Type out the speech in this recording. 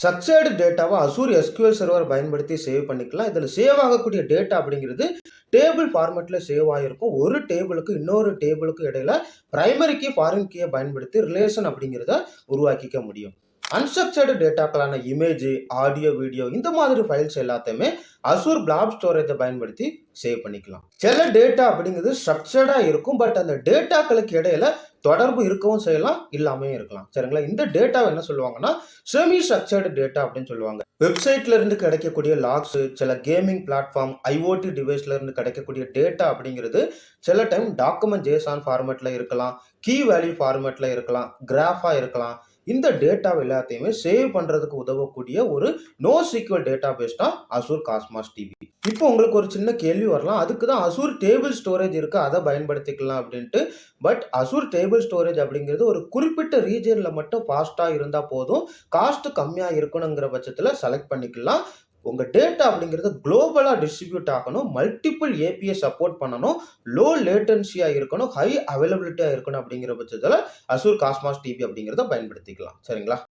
Structured டேட்டாவை Azure SQL server பயன்படுத்தி save பண்ணிக்கலாம். இதில் சேவ் ஆகக்கூடிய டேட்டா அப்படிங்கிறது டேபிள் ஃபார்மேட்டில் சேவ் ஆகிருக்கும். ஒரு டேபிளுக்கு இன்னொரு டேபிளுக்கு இடையில பிரைமரி கீ ஃபாரின் கீயை பயன்படுத்தி ரிலேஷன் அப்படிங்கிறத உருவாக்கிக்க முடியும். அன்ஸ்ட்ரக்சர்டு டேட்டாக்களான இமேஜ், ஆடியோ, வீடியோ இந்த மாதிரி ஃபைல்ஸ் எல்லாத்தையுமே அசூர் பிளாப் ஸ்டோரேஜை பயன்படுத்தி சேவ் பண்ணிக்கலாம். சில டேட்டா அப்படிங்கிறது ஸ்ட்ரக்சர்டாக இருக்கும். பட் அந்த டேட்டாக்களுக்கு இடையில தொடர்பு இருக்கவும் செய்யலாம், இல்லாமையும் இருக்கலாம். சரிங்களா? இந்த டேட்டாவை என்ன சொல்லுவாங்கன்னா செமி ஸ்ட்ரக்சர்டு டேட்டா அப்படின்னு சொல்லுவாங்க. வெப்சைட்ல இருந்து கிடைக்கக்கூடிய லாக்ஸ், சில கேமிங் பிளாட்ஃபார்ம், ஐஓடி டிவைஸ்ல இருந்து கிடைக்கக்கூடிய டேட்டா அப்படிங்கிறது சில டைம் டாக்குமெண்ட் ஜேசான் ஃபார்மேட்ல இருக்கலாம், கீ வேல்யூ ஃபார்மேட்ல இருக்கலாம், கிராஃபா இருக்கலாம். இந்த டேட்டாவை எல்லாத்தையுமே சேவ் பண்றதுக்கு உதவக்கூடிய ஒரு நோ சீக்வல் டேட்டா பேஸ் தான் அசூர் காஸ்மாஸ் டிபி. இப்போ உங்களுக்கு ஒரு சின்ன கேள்வி வரலாம், அதுக்கு தான் அசூர் டேபிள் ஸ்டோரேஜ் இருக்கு, அதை பயன்படுத்திக்கலாம் அப்படின்ட்டு. பட் அசூர் டேபிள் ஸ்டோரேஜ் அப்படிங்கிறது ஒரு குறிப்பிட்ட ரீஜியன்ல மட்டும் ஃபாஸ்டா இருந்தா போதும், காஸ்ட் கம்மியா இருக்கணுங்கிற பட்சத்துல செலக்ட் பண்ணிக்கலாம். உங்க டேட்டா அப்படிங்கிறது குளோபலா டிஸ்ட்ரிபியூட் ஆகணும், மல்டிபிள் ஏபிஐ சப்போர்ட் பண்ணணும், லோ லேட்டன்சியா இருக்கணும், ஹை அவைலபிலிட்டியா இருக்கணும் அப்படிங்கிற பட்சத்துல அசூர் காஸ்மாஸ் டிபி அப்படிங்கிறத பயன்படுத்திக்கலாம். சரிங்களா?